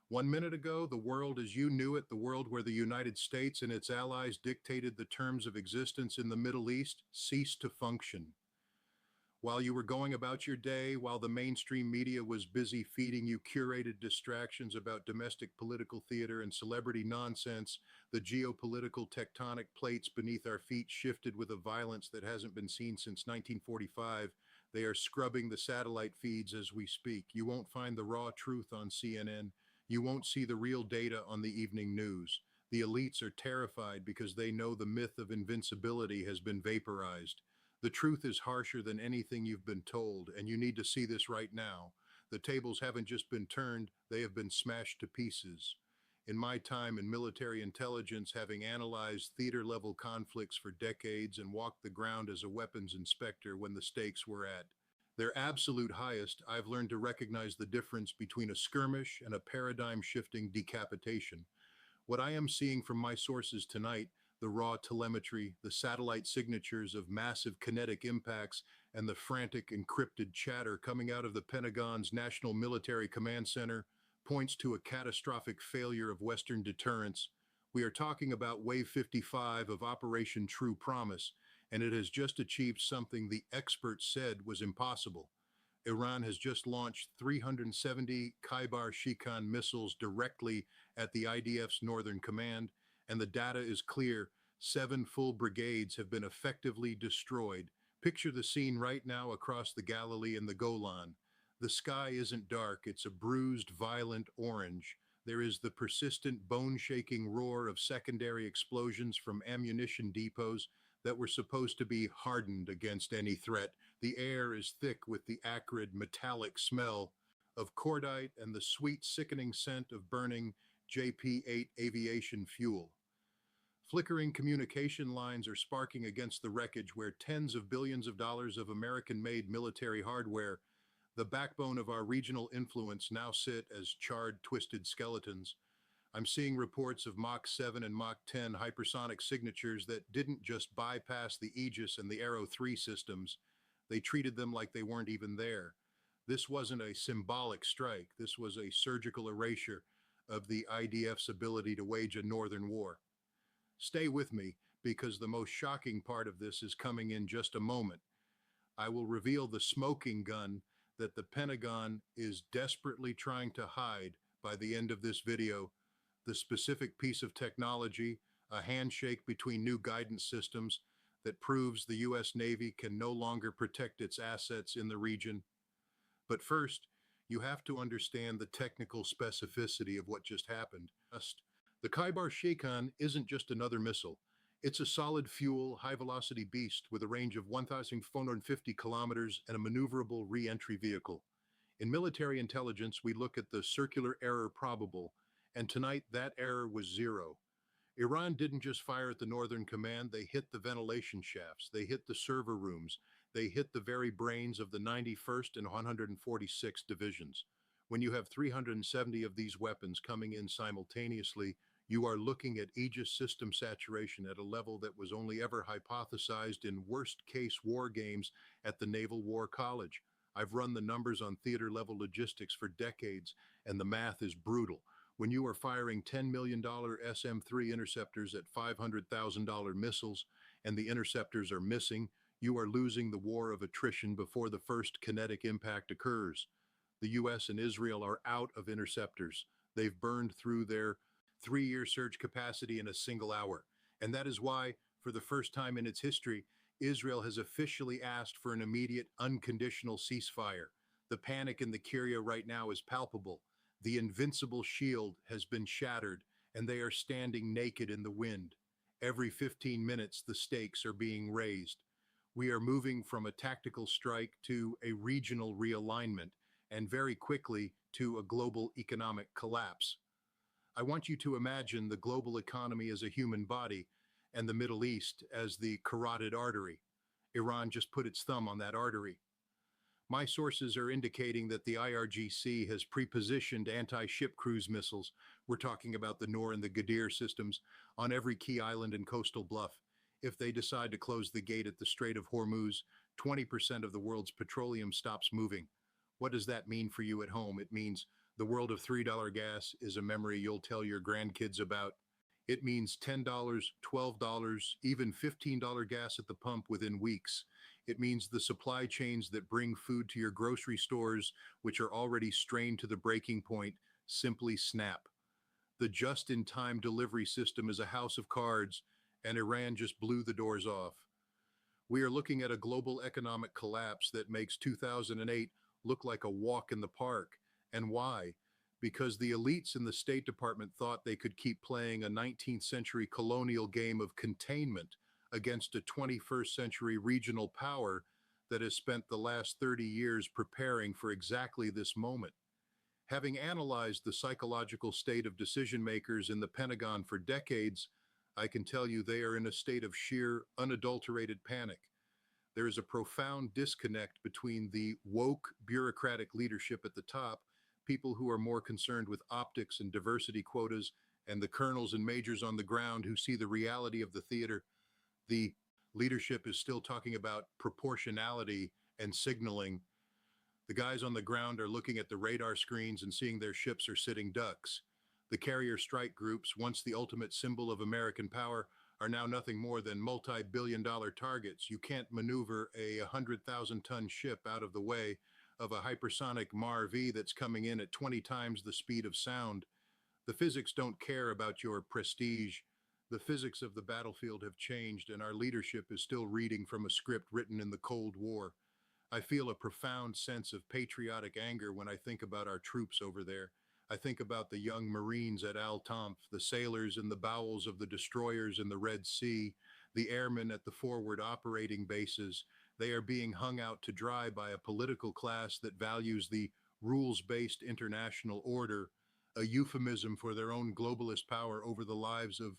1 minute ago, the world as you knew it, the world where the United States and its allies dictated the terms of existence in the Middle East, ceased to function. While you were going about your day, while the mainstream media was busy feeding you curated distractions about domestic political theater and celebrity nonsense, the geopolitical tectonic plates beneath our feet shifted with a violence that hasn't been seen since 1945. They are scrubbing the satellite feeds as we speak. You won't find the raw truth on CNN. You won't see the real data on the evening news. The elites are terrified because they know the myth of invincibility has been vaporized. The truth is harsher than anything you've been told, and you need to see this right now. The tables haven't just been turned, they have been smashed to pieces. In my time in military intelligence, having analyzed theater-level conflicts for decades and walked the ground as a weapons inspector when the stakes were at their absolute highest, I've learned to recognize the difference between a skirmish and a paradigm-shifting decapitation. What I am seeing from my sources tonight, the raw telemetry, the satellite signatures of massive kinetic impacts, and the frantic encrypted chatter coming out of the Pentagon's National Military Command Center, points to a catastrophic failure of Western deterrence. We are talking about Wave 55 of Operation True Promise, and it has just achieved something the experts said was impossible. Iran has just launched 370 Khaibar-Shekan missiles directly at the IDF's Northern Command, and the data is clear. 7 full brigades have been effectively destroyed. Picture the scene right now across the Galilee and the Golan. The sky isn't dark, it's a bruised, violent orange. There is the persistent, bone-shaking roar of secondary explosions from ammunition depots that were supposed to be hardened against any threat. The air is thick with the acrid, metallic smell of cordite and the sweet, sickening scent of burning JP-8 aviation fuel. Flickering communication lines are sparking against the wreckage where tens of billions of dollars of American-made military hardware, the backbone of our regional influence, now sit as charred, twisted skeletons. I'm seeing reports of Mach 7 and Mach 10 hypersonic signatures that didn't just bypass the Aegis and the Arrow 3 systems, they treated them like they weren't even there. This wasn't a symbolic strike, this was a surgical erasure of the IDF's ability to wage a northern war. Stay with me, because the most shocking part of this is coming in just a moment. I will reveal the smoking gun that the Pentagon is desperately trying to hide by the end of this video, the specific piece of technology, a handshake between new guidance systems that proves the U.S. Navy can no longer protect its assets in the region. But first, you have to understand the technical specificity of what just happened. The Khaibar-Shekan isn't just another missile. It's a solid fuel, high-velocity beast with a range of 1,450 kilometers and a maneuverable re-entry vehicle. In military intelligence, we look at the circular error probable, and tonight that error was zero. Iran didn't just fire at the Northern Command, they hit the ventilation shafts, they hit the server rooms, they hit the very brains of the 91st and 146th divisions. When you have 370 of these weapons coming in simultaneously, you are looking at Aegis system saturation at a level that was only ever hypothesized in worst-case war games at the Naval War College. I've run the numbers on theater-level logistics for decades, and the math is brutal. When you are firing $10 million SM-3 interceptors at $500,000 missiles, and the interceptors are missing, you are losing the war of attrition before the first kinetic impact occurs. The US and Israel are out of interceptors. They've burned through their 3-year surge capacity in a single hour. And that is why, for the first time in its history, Israel has officially asked for an immediate, unconditional ceasefire. The panic in the Kyria right now is palpable. The invincible shield has been shattered, and they are standing naked in the wind. Every 15 minutes, the stakes are being raised. We are moving from a tactical strike to a regional realignment, and very quickly to a global economic collapse. I want you to imagine the global economy as a human body and the Middle East as the carotid artery. Iran just put its thumb on that artery. My sources are indicating that the IRGC has pre-positioned anti-ship cruise missiles, we're talking about the Noor and the Gadir systems, on every key island and coastal bluff. If they decide to close the gate at the Strait of Hormuz, 20% of the world's petroleum stops moving. What does that mean for you at home? It means The world of $3 gas is a memory you'll tell your grandkids about. It means $10, $12, even $15 gas at the pump within weeks. It means the supply chains that bring food to your grocery stores, which are already strained to the breaking point, simply snap. The just-in-time delivery system is a house of cards, and Iran just blew the doors off. We are looking at a global economic collapse that makes 2008 look like a walk in the park. And why? Because the elites in the State Department thought they could keep playing a 19th century colonial game of containment against a 21st century regional power that has spent the last 30 years preparing for exactly this moment. Having analyzed the psychological state of decision makers in the Pentagon for decades, I can tell you they are in a state of sheer, unadulterated panic. There is a profound disconnect between the woke bureaucratic leadership at the top, people who are more concerned with optics and diversity quotas, and the colonels and majors on the ground who see the reality of the theater. The leadership is still talking about proportionality and signaling. The guys on the ground are looking at the radar screens and seeing their ships are sitting ducks. The carrier strike groups, once the ultimate symbol of American power, are now nothing more than multi-billion-dollar targets. You can't maneuver a 100,000-ton ship out of the way of a hypersonic MAR-V that's coming in at 20 times the speed of sound. The physics don't care about your prestige. The physics of the battlefield have changed, and our leadership is still reading from a script written in the Cold War. I feel a profound sense of patriotic anger when I think about our troops over there. I think about the young Marines at Al Tanf, the sailors in the bowels of the destroyers in the Red Sea, the airmen at the forward operating bases. They are being hung out to dry by a political class that values the rules-based international order, a euphemism for their own globalist power over the lives of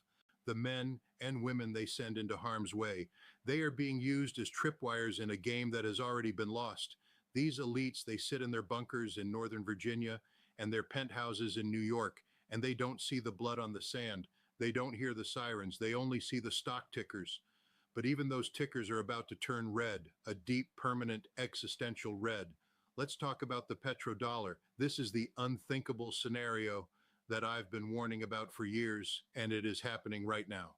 the men and women they send into harm's way. They are being used as tripwires in a game that has already been lost. These elites, they sit in their bunkers in Northern Virginia and their penthouses in New York, and they don't see the blood on the sand. They don't hear the sirens. They only see the stock tickers. But even those tickers are about to turn red, a deep, permanent, existential red. Let's talk about the petrodollar. This is the unthinkable scenario that I've been warning about for years, and it is happening right now.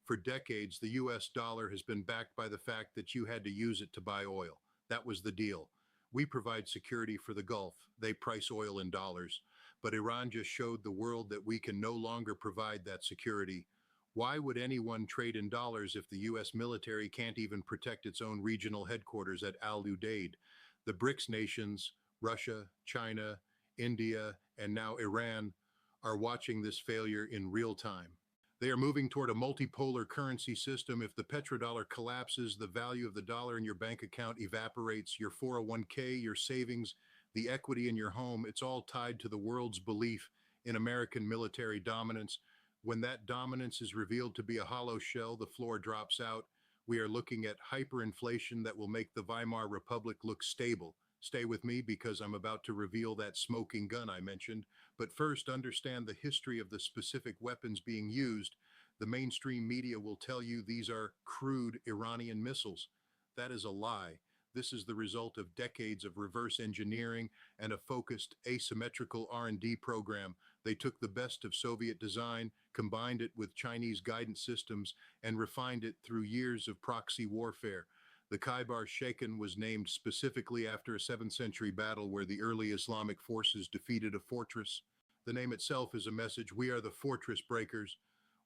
For decades, the US dollar has been backed by the fact that you had to use it to buy oil. That was the deal. We provide security for the Gulf. They price oil in dollars. But Iran just showed the world that we can no longer provide that security. Why would anyone trade in dollars if the US military can't even protect its own regional headquarters at Al Udeid? The BRICS nations, Russia, China, India, and now Iran, are watching this failure in real time. They are moving toward a multipolar currency system. If the petrodollar collapses, the value of the dollar in your bank account evaporates, your 401k, your savings, the equity in your home. It's all tied to the world's belief in American military dominance. When that dominance is revealed to be a hollow shell, the floor drops out. We are looking at hyperinflation that will make the Weimar Republic look stable. Stay with me because I'm about to reveal that smoking gun I mentioned. But first, understand the history of the specific weapons being used. The mainstream media will tell you these are crude Iranian missiles. That is a lie. This is the result of decades of reverse engineering and a focused asymmetrical R&D program. They took the best of Soviet design, combined it with Chinese guidance systems, and refined it through years of proxy warfare. The Khaibar-Shekan was named specifically after a 7th century battle where the early Islamic forces defeated a fortress. The name itself is a message. We are the fortress breakers.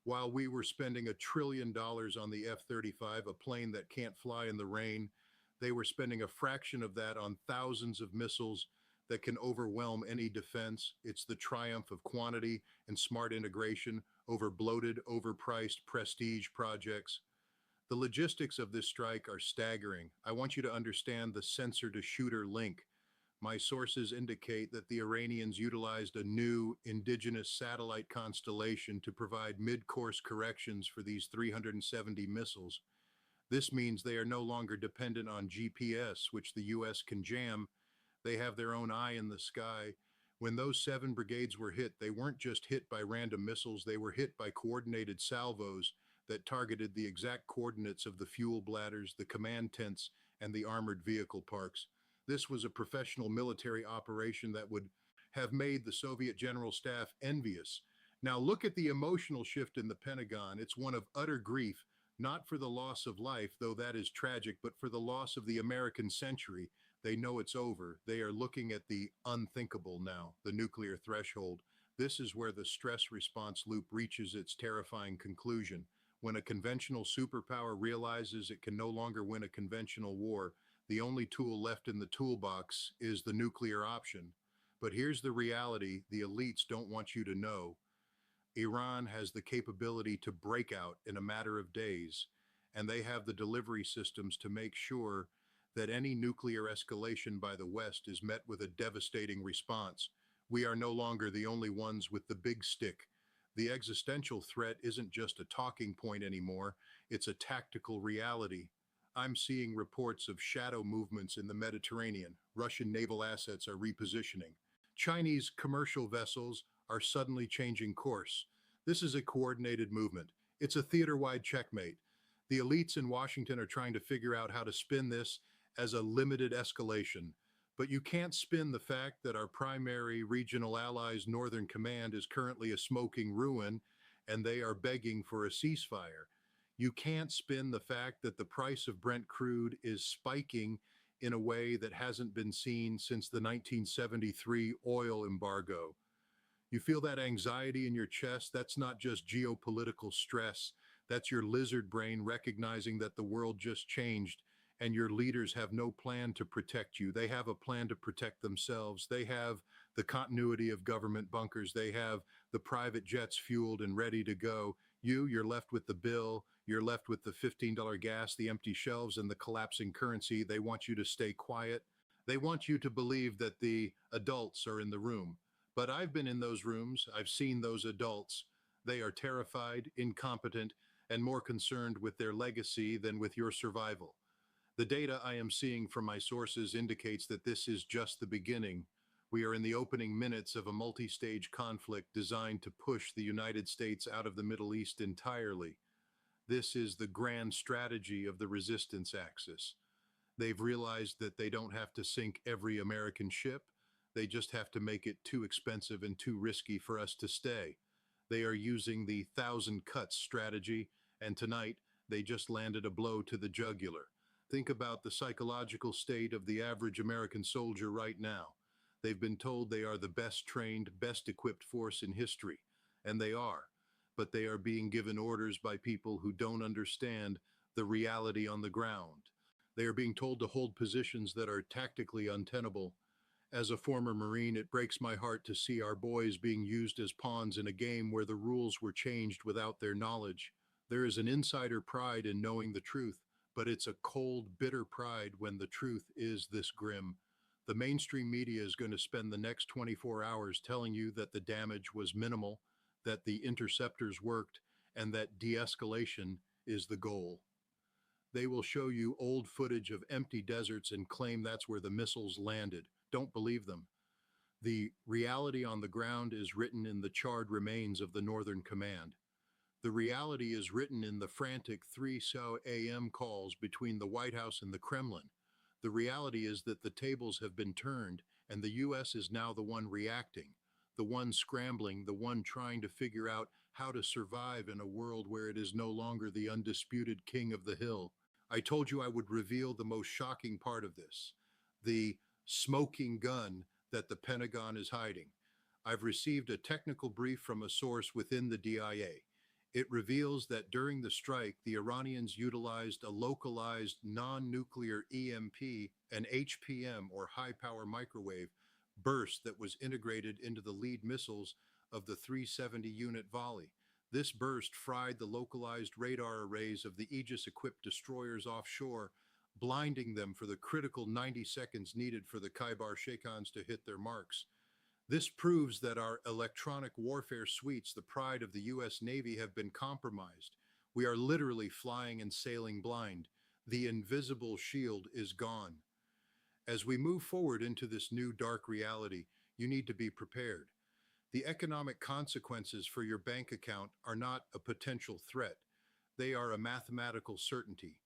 While we were spending $1 trillion on the F-35, a plane that can't fly in the rain, they were spending a fraction of that on thousands of missiles that can overwhelm any defense. It's the triumph of quantity and smart integration over bloated, overpriced prestige projects. The logistics of this strike are staggering. I want you to understand the sensor-to-shooter link. My sources indicate that the Iranians utilized a new indigenous satellite constellation to provide mid-course corrections for these 370 missiles. This means they are no longer dependent on GPS, which the US can jam. They have their own eye in the sky. When those 7 brigades were hit, they weren't just hit by random missiles, they were hit by coordinated salvos that targeted the exact coordinates of the fuel bladders, the command tents, and the armored vehicle parks. This was a professional military operation that would have made the Soviet General Staff envious. Now look at the emotional shift in the Pentagon. It's one of utter grief, not for the loss of life, though that is tragic, but for the loss of the American century. They know it's over. They are looking at the unthinkable now, the nuclear threshold. This is where the stress response loop reaches its terrifying conclusion. When a conventional superpower realizes it can no longer win a conventional war, the only tool left in the toolbox is the nuclear option. But here's the reality the elites don't want you to know. Iran has the capability to break out in a matter of days, and they have the delivery systems to make sure that any nuclear escalation by the West is met with a devastating response. We are no longer the only ones with the big stick. The existential threat isn't just a talking point anymore, it's a tactical reality. I'm seeing reports of shadow movements in the Mediterranean. Russian naval assets are repositioning. Chinese commercial vessels are suddenly changing course. This is a coordinated movement. It's a theater-wide checkmate. The elites in Washington are trying to figure out how to spin this as a limited escalation. But you can't spin the fact that our primary regional allies' Northern Command is currently a smoking ruin and they are begging for a ceasefire. You can't spin the fact that the price of Brent crude is spiking in a way that hasn't been seen since the 1973 oil embargo. You feel that anxiety in your chest? That's not just geopolitical stress. That's your lizard brain recognizing that the world just changed and your leaders have no plan to protect you. They have a plan to protect themselves. They have the continuity of government bunkers. They have the private jets fueled and ready to go. You're left with the bill. You're left with the $15 gas, the empty shelves, and the collapsing currency. They want you to stay quiet. They want you to believe that the adults are in the room. But I've been in those rooms. I've seen those adults. They are terrified, incompetent, and more concerned with their legacy than with your survival. The data I am seeing from my sources indicates that this is just the beginning. We are in the opening minutes of a multi-stage conflict designed to push the United States out of the Middle East entirely. This is the grand strategy of the resistance axis. They've realized that they don't have to sink every American ship. They just have to make it too expensive and too risky for us to stay. They are using the thousand cuts strategy, and tonight they just landed a blow to the jugular. Think about the psychological state of the average American soldier right now. They've been told they are the best trained, best equipped force in history, and they are. But they are being given orders by people who don't understand the reality on the ground. They are being told to hold positions that are tactically untenable. As a former Marine, it breaks my heart to see our boys being used as pawns in a game where the rules were changed without their knowledge. There is an insider pride in knowing the truth, but it's a cold, bitter pride when the truth is this grim. The mainstream media is going to spend the next 24 hours telling you that the damage was minimal, that the interceptors worked, and that de-escalation is the goal. They will show you old footage of empty deserts and claim that's where the missiles landed. Don't believe them. The reality on the ground is written in the charred remains of the Northern Command. The reality is written in the frantic 3 a.m. calls between the White House and the Kremlin. The reality is that the tables have been turned, and the U.S. is now the one reacting, the one scrambling, the one trying to figure out how to survive in a world where it is no longer the undisputed king of the hill. I told you I would reveal the most shocking part of this, the smoking gun that the Pentagon is hiding. I've received a technical brief from a source within the DIA. It reveals that during the strike, the Iranians utilized a localized non-nuclear EMP, an HPM or high-power microwave burst that was integrated into the lead missiles of the 370 unit volley. This burst fried the localized radar arrays of the Aegis-equipped destroyers offshore, blinding them for the critical 90 seconds needed for the Khaibar-Shekans to hit their marks. This proves that our electronic warfare suites, the pride of the U.S. Navy, have been compromised. We are literally flying and sailing blind. The invisible shield is gone. As we move forward into this new dark reality, you need to be prepared. The economic consequences for your bank account are not a potential threat. They are a mathematical certainty.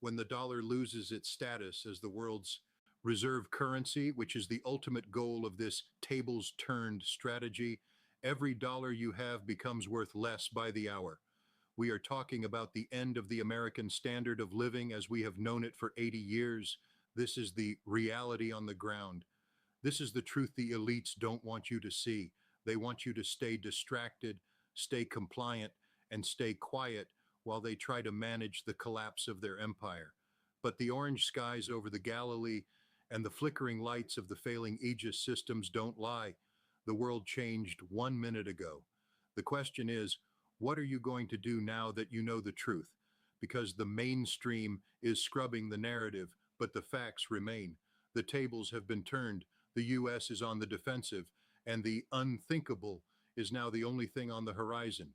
When the dollar loses its status as the world's Reserve currency, which is the ultimate goal of this tables turned strategy. Every dollar you have becomes worth less by the hour. We are talking about the end of the American standard of living as we have known it for 80 years. This is the reality on the ground. This is the truth the elites don't want you to see. They want you to stay distracted, stay compliant, and stay quiet while they try to manage the collapse of their empire. But the orange skies over the Galilee and the flickering lights of the failing Aegis systems don't lie. The world changed 1 minute ago. The question is, what are you going to do now that you know the truth? Because the mainstream is scrubbing the narrative, but the facts remain. The tables have been turned. The US is on the defensive, and the unthinkable is now the only thing on the horizon.